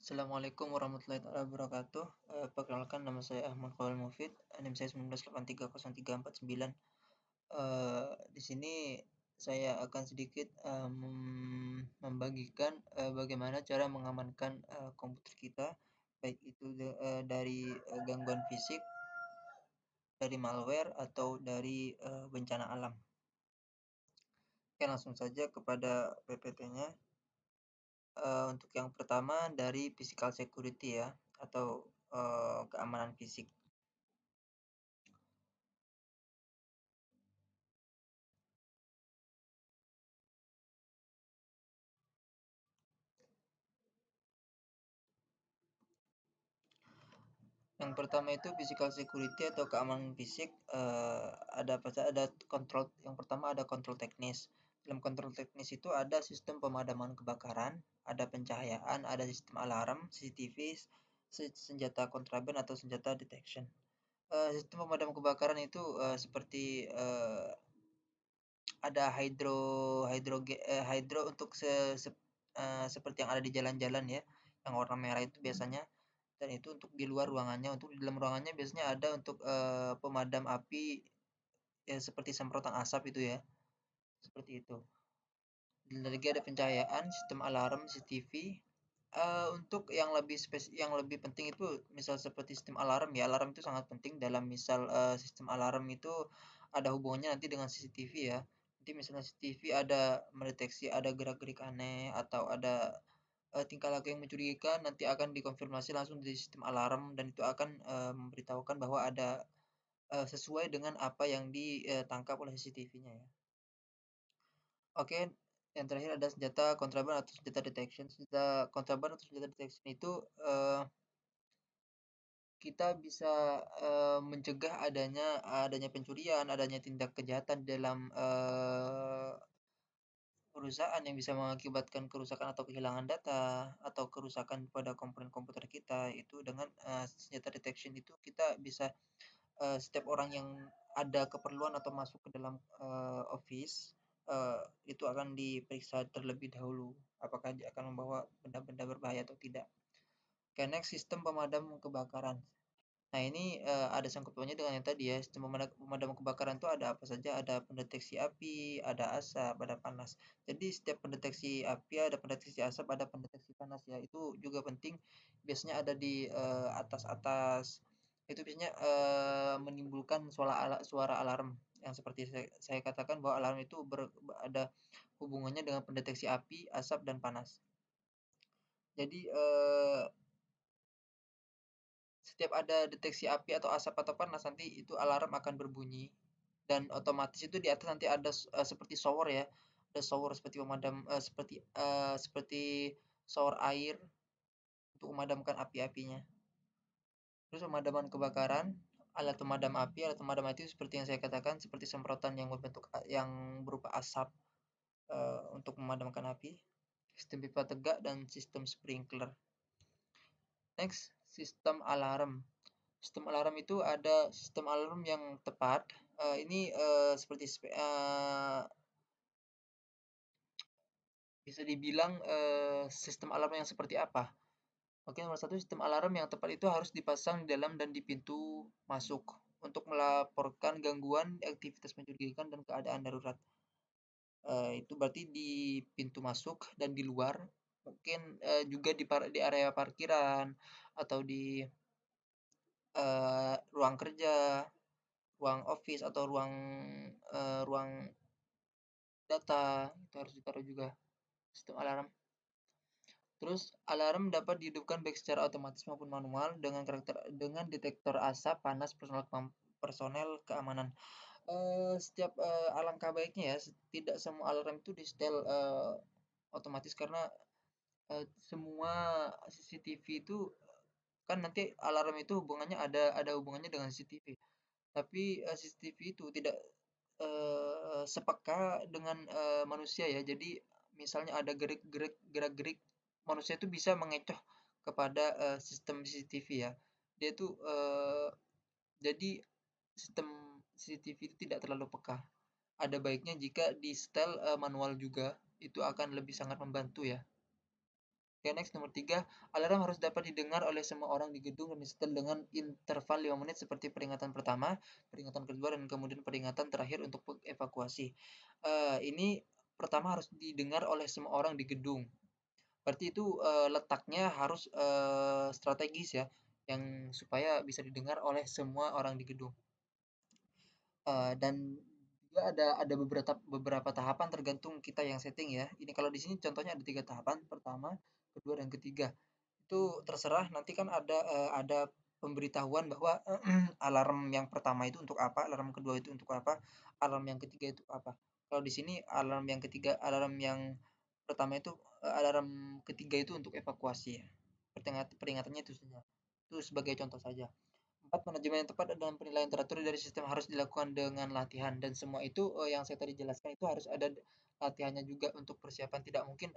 Assalamualaikum warahmatullahi wabarakatuh. Perkenalkan, nama saya Ahmad Khairul Mufid, NIM saya 19830349. Di sini saya akan sedikit membagikan bagaimana cara mengamankan komputer kita, baik itu dari gangguan fisik, dari malware, atau dari bencana alam. Oke, langsung saja kepada PPT-nya. Untuk yang pertama dari physical security ya, atau keamanan fisik. Yang pertama itu physical security atau keamanan fisik. Ada apa saja? Ada kontrol. Yang pertama ada kontrol teknis. Dalam kontrol teknis itu ada sistem pemadaman kebakaran, ada pencahayaan, ada sistem alarm, CCTV, senjata kontraban atau senjata detection. Sistem pemadam kebakaran itu seperti ada hydro untuk seperti yang ada di jalan-jalan ya, yang warna merah itu biasanya. Dan itu untuk di luar ruangannya. Untuk di dalam ruangannya biasanya ada untuk pemadam api ya, seperti semprotan asap itu ya, seperti itu. Dan lagi ada pencahayaan, sistem alarm, CCTV. Untuk yang lebih penting itu misal seperti sistem alarm ya, alarm itu sangat penting dalam misal sistem alarm itu ada hubungannya nanti dengan CCTV ya. Nanti misalnya CCTV ada mendeteksi ada gerak-gerik aneh atau ada tingkah laku yang mencurigakan, nanti akan dikonfirmasi langsung di sistem alarm dan itu akan memberitahukan bahwa ada sesuai dengan apa yang ditangkap oleh CCTV-nya ya. Oke, yang terakhir ada senjata kontraban atau senjata detection. Senjata kontraban atau senjata detection itu kita bisa mencegah adanya pencurian, adanya tindak kejahatan dalam perusahaan yang bisa mengakibatkan kerusakan atau kehilangan data atau kerusakan pada komponen komputer kita. Itu dengan senjata detection itu kita bisa setiap orang yang ada keperluan atau masuk ke dalam office itu akan diperiksa terlebih dahulu apakah dia akan membawa benda-benda berbahaya atau tidak. Oke, next, sistem pemadam kebakaran. Nah, ini ada sangkut pautnya dengan yang tadi ya. Sistem pemadam kebakaran itu ada apa saja? Ada pendeteksi api, ada asap, ada panas. Jadi setiap pendeteksi api, ada pendeteksi asap, ada pendeteksi panas ya. Itu juga penting. Biasanya ada di atas-atas. Itu biasanya menimbulkan suara alarm yang seperti saya katakan bahwa alarm itu ada hubungannya dengan pendeteksi api, asap, dan panas. Jadi setiap ada deteksi api atau asap atau panas nanti itu alarm akan berbunyi dan otomatis itu di atas nanti ada seperti shower ya, ada shower seperti pemadam seperti shower air untuk memadamkan api-apinya. Terus pemadaman kebakaran, alat pemadam api itu seperti yang saya katakan seperti semprotan yang berupa asap untuk memadamkan api, sistem pipa tegak dan sistem sprinkler. Next, sistem alarm. Sistem alarm itu ada sistem alarm yang tepat. Ini seperti bisa dibilang sistem alarm yang seperti apa? Oke, nomor satu, sistem alarm yang tepat itu harus dipasang di dalam dan di pintu masuk untuk melaporkan gangguan, aktivitas mencurigakan, dan keadaan darurat. Itu berarti di pintu masuk dan di luar, mungkin juga di area parkiran atau di ruang kerja, ruang office atau ruang data, itu harus ditaruh juga sistem alarm. Terus alarm dapat dihidupkan baik secara otomatis maupun manual dengan detektor asap panas personel keamanan. Setiap alangkah baiknya ya, tidak semua alarm itu di-setel otomatis karena semua CCTV itu kan nanti alarm itu hubungannya ada hubungannya dengan CCTV. Tapi CCTV itu tidak sepeka dengan manusia ya. Jadi misalnya ada gerak-gerik manusia itu bisa mengecoh kepada sistem CCTV ya. Dia itu jadi sistem CCTV itu tidak terlalu peka. Ada baiknya jika di setel manual juga, itu akan lebih sangat membantu ya. Oke, next nomor 3, alarm harus dapat didengar oleh semua orang di gedung dan disetel dengan interval 5 menit seperti peringatan pertama, peringatan kedua, dan kemudian peringatan terakhir untuk evakuasi. Ini pertama harus didengar oleh semua orang di gedung. Berarti itu letaknya harus strategis ya, yang supaya bisa didengar oleh semua orang di gedung. Dan juga ada beberapa tahapan tergantung kita yang setting ya. Ini kalau di sini contohnya ada 3 tahapan, pertama, kedua, dan ketiga. Itu terserah nanti kan ada pemberitahuan bahwa alarm yang pertama itu untuk apa, alarm kedua itu untuk apa, alarm yang ketiga itu apa. Kalau di sini alarm yang pertama itu alarm ketiga itu untuk evakuasi ya. Peringatannya itu saja. Itu sebagai contoh saja. 4, manajemen yang tepat dan penilaian teratur dari sistem harus dilakukan dengan latihan dan semua itu yang saya tadi jelaskan itu harus ada latihannya juga untuk persiapan. Tidak mungkin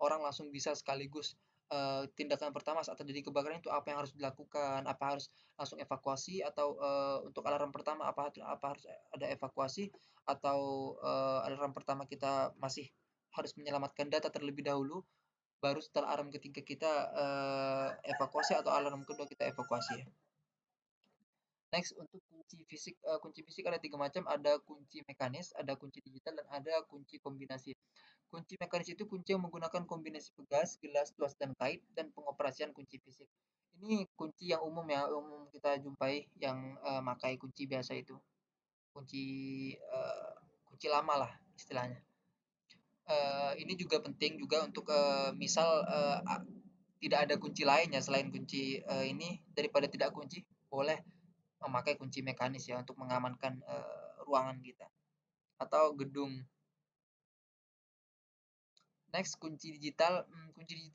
orang langsung bisa sekaligus tindakan pertama saat terjadi kebakaran itu apa yang harus dilakukan, apa harus langsung evakuasi atau untuk alarm pertama apa harus ada evakuasi atau alarm pertama kita masih harus menyelamatkan data terlebih dahulu baru setelah alarm ketiga kita evakuasi atau alarm kedua kita evakuasi ya. Next untuk kunci fisik ada 3 macam, ada kunci mekanis, ada kunci digital, dan ada kunci kombinasi. Kunci mekanis itu kunci yang menggunakan kombinasi pegas, gelas, tuas, dan kait, dan pengoperasian kunci fisik. Ini kunci yang umum ya, umum kita jumpai yang makai kunci biasa itu. Kunci kunci lama lah istilahnya. Ini juga penting juga untuk misal tidak ada kunci lainnya selain kunci ini daripada tidak kunci, boleh memakai kunci mekanis ya untuk mengamankan ruangan kita atau gedung. Next, kunci digital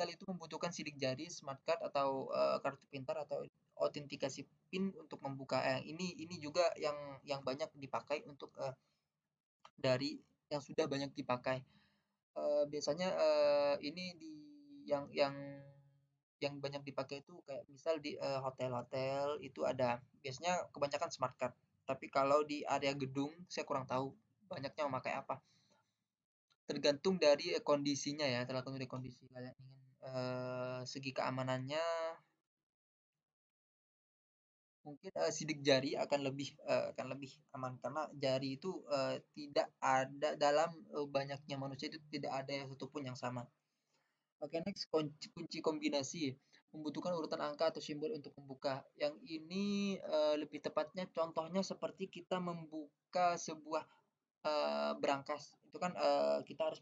itu membutuhkan sidik jari, smart card atau kartu pintar atau autentikasi PIN untuk membuka. Ini juga yang banyak dipakai untuk dari yang sudah banyak dipakai. Biasanya ini di yang yang banyak dipakai itu kayak misal di hotel-hotel itu ada biasanya kebanyakan smart card. Tapi kalau di area gedung saya kurang tahu banyaknya memakai apa. Tergantung dari kondisinya ya, tergantung dari kondisi. Kalian ingin segi keamanannya mungkin sidik jari akan lebih aman karena jari itu tidak ada dalam banyaknya manusia itu tidak ada yang satupun yang sama. Oke, next kunci kombinasi membutuhkan urutan angka atau simbol untuk membuka. Yang ini lebih tepatnya contohnya seperti kita membuka sebuah berangkas. Itu kan kita harus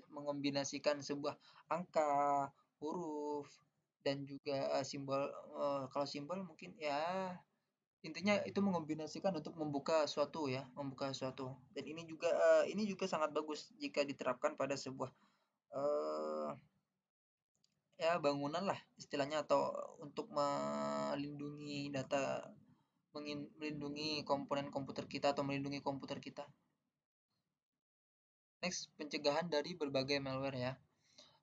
mengombinasikan sebuah angka, huruf, dan juga simbol. Kalau simbol mungkin ya intinya itu mengombinasikan untuk membuka suatu ya, membuka suatu. Dan ini juga sangat bagus jika diterapkan pada sebuah eh, ya bangunan lah istilahnya atau untuk melindungi data melindungi komponen komputer kita atau melindungi komputer kita. Next, pencegahan dari berbagai malware ya.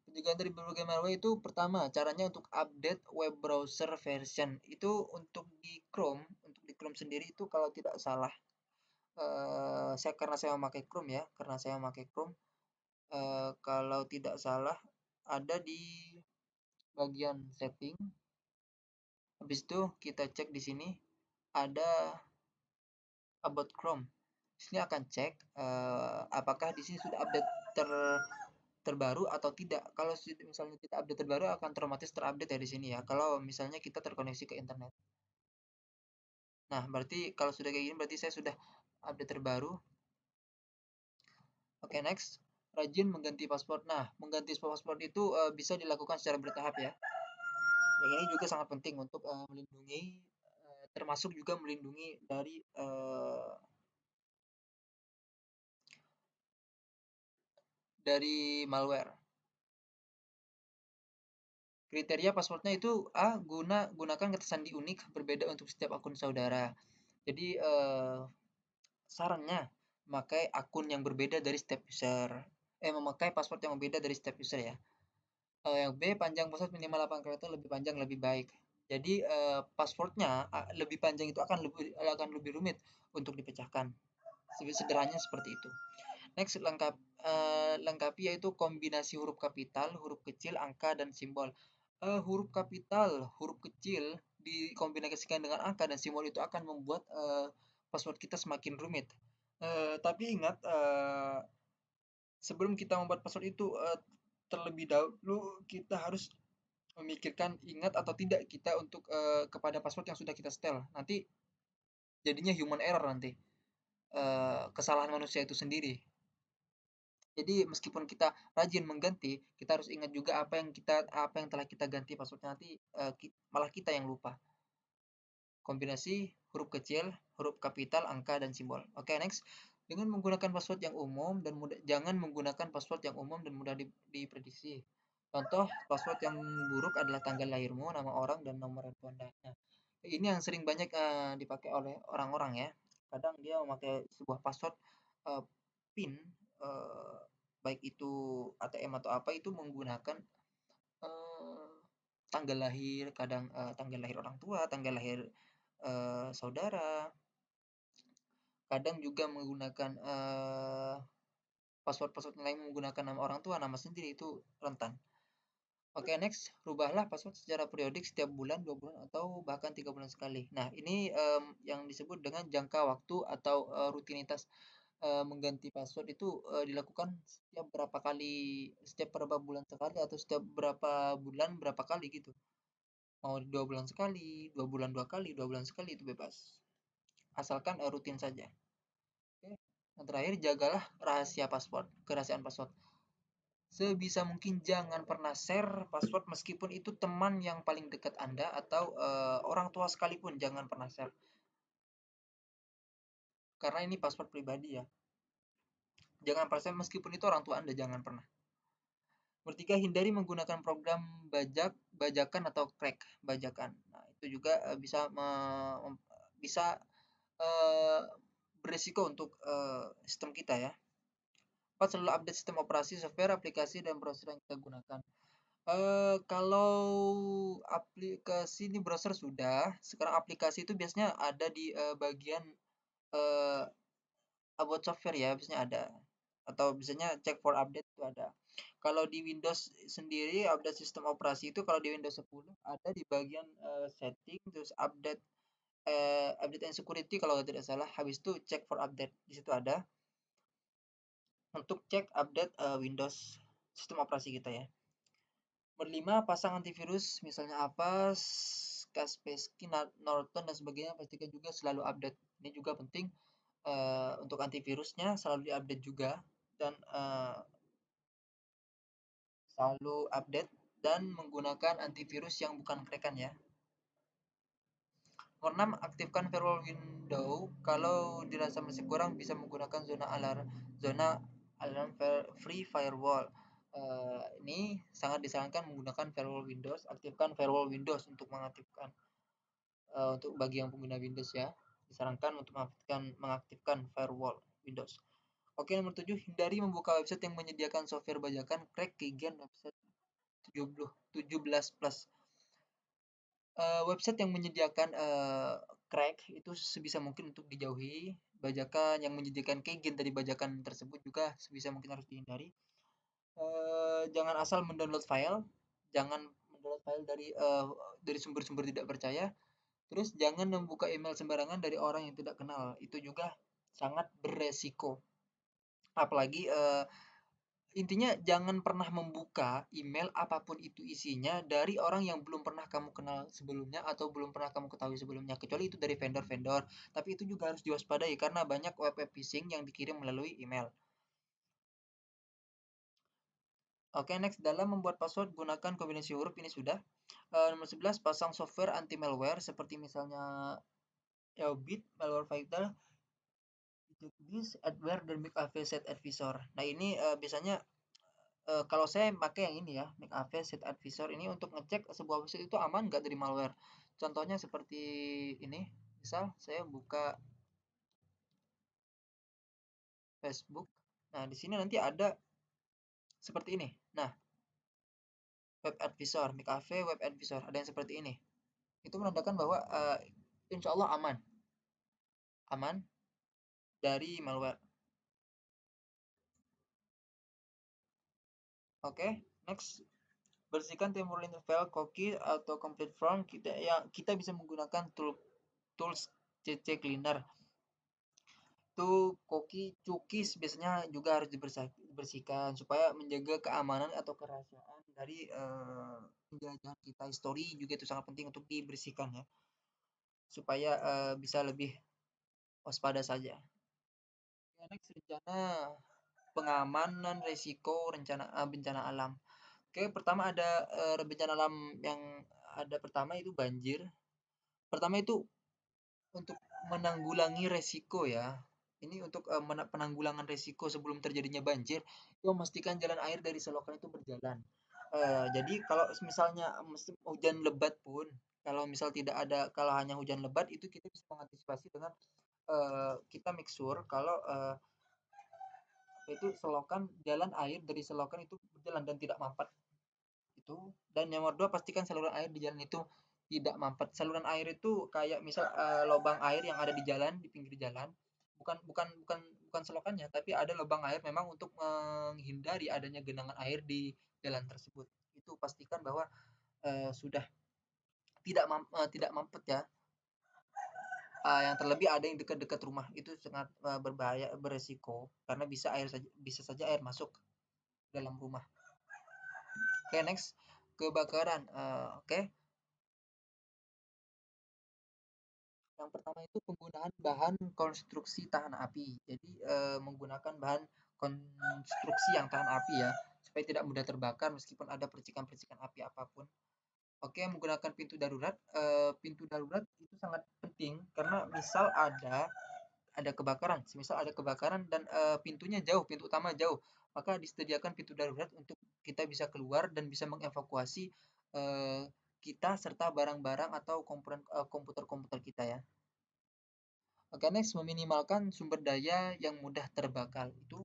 Pencegahan dari berbagai malware itu pertama caranya untuk update web browser version itu untuk di Chrome sendiri itu kalau tidak salah karena saya memakai Chrome ya, karena saya memakai Chrome kalau tidak salah ada di bagian setting. Habis itu kita cek di sini ada about Chrome. Di sini akan cek apakah di sini sudah update terbaru atau tidak. Kalau misalnya kita update terbaru akan otomatis terupdate ya di sini ya. Kalau misalnya kita terkoneksi ke internet. Nah, berarti kalau sudah kayak gini berarti saya sudah update terbaru. Oke, next. Rajin mengganti password. Nah, mengganti password itu bisa dilakukan secara bertahap ya. Yang ini juga sangat penting untuk melindungi termasuk juga melindungi dari malware. Kriteria passwordnya itu gunakan kata sandi unik berbeda untuk setiap akun saudara. Jadi sarannya memakai akun yang berbeda dari setiap user. Memakai password yang berbeda dari setiap user ya. Yang B, panjang password minimal 8 karakter, lebih panjang lebih baik. Jadi passwordnya lebih panjang itu akan lebih rumit untuk dipecahkan. Sederhananya seperti itu. Next, lengkapi yaitu kombinasi huruf kapital, huruf kecil, angka, dan simbol. Huruf kapital, huruf kecil dikombinasikan dengan angka dan simbol itu akan membuat password kita semakin rumit. Tapi ingat, sebelum kita membuat password itu, terlebih dahulu kita harus memikirkan ingat atau tidak kita untuk kepada password yang sudah kita setel. Nanti jadinya human error nanti, kesalahan manusia itu sendiri. Jadi meskipun kita rajin mengganti, kita harus ingat juga apa yang telah kita ganti passwordnya nanti, malah kita yang lupa. Kombinasi huruf kecil, huruf kapital, angka, dan simbol. Oke, next. Dengan menggunakan password yang umum dan mudah, jangan menggunakan password yang umum dan mudah diprediksi. Contoh password yang buruk adalah tanggal lahirmu, nama orang, dan nomor handphone Anda. Nah, ini yang sering banyak dipakai oleh orang-orang ya. Kadang dia memakai sebuah password PIN, eh, baik itu ATM atau apa, itu menggunakan eh, tanggal lahir, kadang tanggal lahir orang tua, tanggal lahir saudara, kadang juga menggunakan password-password lain menggunakan nama orang tua, nama sendiri, itu rentan. Oke, next, rubahlah password secara periodik setiap bulan, 2 bulan, atau bahkan 3 bulan sekali. Nah, ini yang disebut dengan jangka waktu atau rutinitas mengganti password itu dilakukan setiap berapa bulan sekali, atau setiap berapa bulan berapa kali gitu. Mau 2 bulan sekali, 2 bulan 2 kali, 2 bulan sekali, itu bebas. Asalkan rutin saja. Oke. Yang terakhir, jagalah kerahasiaan password. Sebisa mungkin jangan pernah share password meskipun itu teman yang paling dekat Anda atau orang tua sekalipun, jangan pernah share. Karena ini password pribadi ya. Jangan pernah share meskipun itu orang tua Anda, jangan pernah. Bertiga, hindari menggunakan program bajakan atau crack bajakan. Nah, itu juga bisa uh, beresiko untuk sistem kita ya. 4, selalu update sistem operasi, software, aplikasi, dan browser yang kita gunakan. Kalau aplikasi di browser sudah, sekarang aplikasi itu biasanya ada di bagian uh, about software ya, biasanya ada. Atau biasanya check for update itu ada. Kalau di Windows sendiri, update sistem operasi itu kalau di Windows 10 ada di bagian setting, terus update and security kalau tidak salah. Habis itu check for update, di situ ada untuk cek update Windows sistem operasi kita ya. Berlima, pasang antivirus, misalnya apa, Kaspersky, Norton, dan sebagainya, pastikan juga selalu update. Ini juga penting untuk antivirusnya selalu diupdate juga, dan selalu update dan menggunakan antivirus yang bukan crack-an ya. Nomor 6, aktifkan firewall window. Kalau dirasa masih kurang, bisa menggunakan zona alarm free firewall. Ini sangat disarankan menggunakan firewall Windows. Aktifkan firewall Windows untuk mengaktifkan untuk bagi yang pengguna Windows ya. Disarankan untuk mengaktifkan firewall Windows. Oke, nomor 7, hindari membuka website yang menyediakan software bajakan, crack, keygen, website 17 plus. Website yang menyediakan crack itu sebisa mungkin untuk dijauhi. Bajakan yang menyediakan keygen dari bajakan tersebut juga sebisa mungkin harus dihindari. Jangan asal mendownload file, jangan mendownload file dari sumber-sumber tidak percaya. Terus jangan membuka email sembarangan dari orang yang tidak kenal. Itu juga sangat beresiko. Apalagi intinya jangan pernah membuka email apapun itu isinya dari orang yang belum pernah kamu kenal sebelumnya atau belum pernah kamu ketahui sebelumnya, kecuali itu dari vendor-vendor. Tapi itu juga harus diwaspadai karena banyak web phishing yang dikirim melalui email. Oke, next, dalam membuat password gunakan kombinasi huruf, ini sudah. Nomor 11, pasang software anti malware seperti misalnya Eobit, Malware Fighter, This, Adware, dan McAfee Set Advisor. Nah, ini biasanya kalau saya pakai yang ini ya, McAfee Set Advisor ini untuk ngecek sebuah website itu aman nggak dari malware. Contohnya seperti ini, misal saya buka Facebook. Nah, di sini nanti ada seperti ini. Nah, Web Advisor, McAfee Web Advisor, ada yang seperti ini. Itu menandakan bahwa insya Allah aman dari malware. Oke, next. Bersihkan temporal interval cookie atau complete front. Kita bisa menggunakan tools CC cleaner. Itu cookies biasanya juga harus dibersihkan supaya menjaga keamanan atau kerahasiaan dari penjajahan kita. History juga itu sangat penting untuk dibersihkan ya, supaya bisa lebih waspada saja. Next, rencana pengamanan resiko bencana alam. Oke, pertama ada bencana alam yang ada pertama itu banjir. Pertama itu untuk menanggulangi resiko ya. Ini untuk penanggulangan resiko sebelum terjadinya banjir, itu memastikan jalan air dari selokan itu berjalan. Jadi kalau misalnya musim hujan lebat pun, kalau misal tidak ada, kalau hanya hujan lebat itu kita bisa mengantisipasi dengan kita make sure kalau itu selokan, jalan air dari selokan itu berjalan dan tidak mampet itu. Dan yang nomor dua, pastikan saluran air di jalan itu tidak mampet. Saluran air itu kayak misal lubang air yang ada di jalan, di pinggir jalan, bukan bukan bukan bukan selokannya, tapi ada lubang air memang untuk menghindari adanya genangan air di jalan tersebut. Itu pastikan bahwa sudah tidak mampet ya. Yang terlebih ada yang dekat-dekat rumah itu sangat berbahaya, beresiko karena bisa saja air masuk dalam rumah. Oke, next, kebakaran. Oke. Yang pertama itu penggunaan bahan konstruksi tahan api. Jadi menggunakan bahan konstruksi yang tahan api ya, supaya tidak mudah terbakar meskipun ada percikan-percikan api apapun. Oke, menggunakan pintu darurat. Pintu darurat itu sangat penting karena misal ada kebakaran, semisal ada kebakaran dan pintunya jauh, pintu utama jauh, maka disediakan pintu darurat untuk kita bisa keluar dan bisa mengevakuasi kita serta barang-barang atau komputer-komputer kita ya. Oke, next, meminimalkan sumber daya yang mudah terbakar. Itu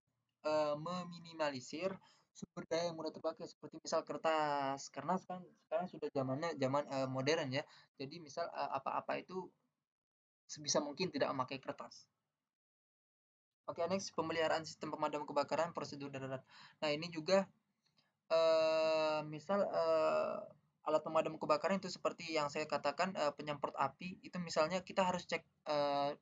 meminimalisir sumber daya yang mudah terbakar seperti misal kertas. Karena sekarang sudah zamannya zaman modern ya. Jadi misal apa-apa itu sebisa mungkin tidak memakai kertas. Oke, next, pemeliharaan sistem pemadam kebakaran prosedur darurat. Nah, ini juga misal alat pemadam kebakaran itu seperti yang saya katakan, penyemprot api itu misalnya kita harus cek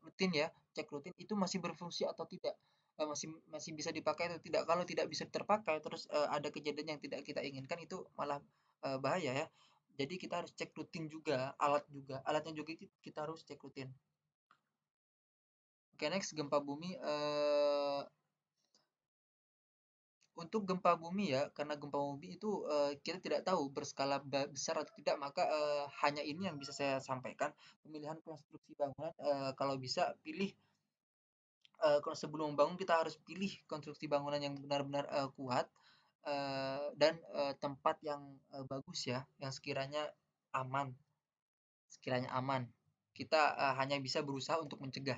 rutin ya, cek rutin itu masih berfungsi atau tidak, masih masih bisa dipakai atau tidak. Kalau tidak bisa terpakai terus ada kejadian yang tidak kita inginkan itu malah bahaya ya. Jadi kita harus cek rutin juga, alatnya juga kita harus cek rutin. Oke, next, gempa bumi. Untuk gempa bumi ya, karena gempa bumi itu kita tidak tahu berskala besar atau tidak, maka hanya ini yang bisa saya sampaikan. Pemilihan konstruksi bangunan, kalau bisa pilih, kalau sebelum membangun kita harus pilih konstruksi bangunan yang benar-benar kuat, dan tempat yang bagus ya, yang aman, sekiranya aman. Kita hanya bisa berusaha untuk mencegah.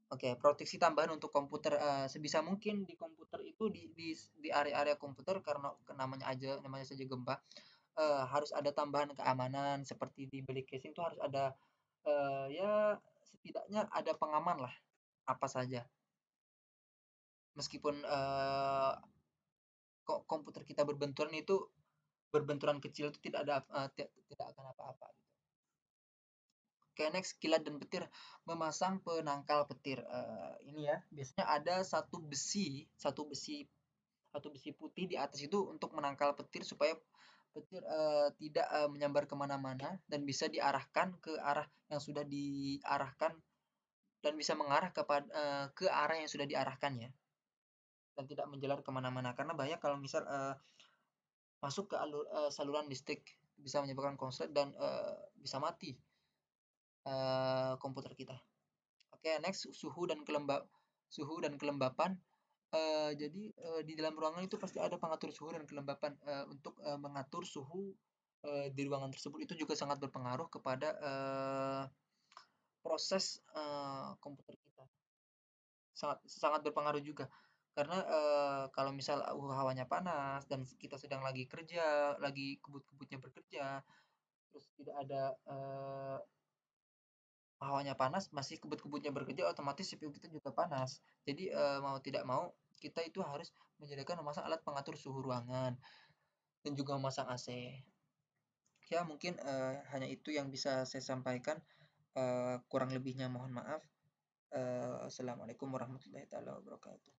Oke, proteksi tambahan untuk komputer, sebisa mungkin di komputer itu di area-area komputer karena namanya saja gempa, harus ada tambahan keamanan seperti di bilik casing itu harus ada, ya setidaknya ada pengaman lah, apa saja. Meskipun, komputer kita berbenturan kecil itu tidak ada, tidak akan apa-apa gitu. Oke, next, kilat dan petir. Memasang penangkal petir, ini ya biasanya ada satu besi putih di atas itu untuk menangkal petir supaya petir tidak menyambar kemana-mana dan bisa diarahkan ke arah yang sudah diarahkan dan bisa mengarah ke arah yang sudah diarahkan ya, dan tidak menjalar kemana-mana karena bahaya kalau misal masuk ke saluran listrik, bisa menyebabkan konslet dan bisa mati komputer kita. Oke, next, suhu dan kelembapan. Jadi di dalam ruangan itu pasti ada pengatur suhu dan kelembapan. Untuk mengatur suhu di ruangan tersebut itu juga sangat berpengaruh kepada proses komputer kita. Sangat sangat berpengaruh juga. Karena kalau misal hawanya panas dan kita sedang lagi kerja, lagi kebut-kebutnya bekerja, terus tidak ada hawanya panas, masih kebut-kebutnya bekerja, otomatis CPU kita juga panas. Jadi mau tidak mau kita itu harus menyediakan memasang alat pengatur suhu ruangan. dan juga memasang AC. Ya mungkin, hanya itu yang bisa saya sampaikan, kurang lebihnya mohon maaf. Assalamualaikum warahmatullahi taala wabarakatuh.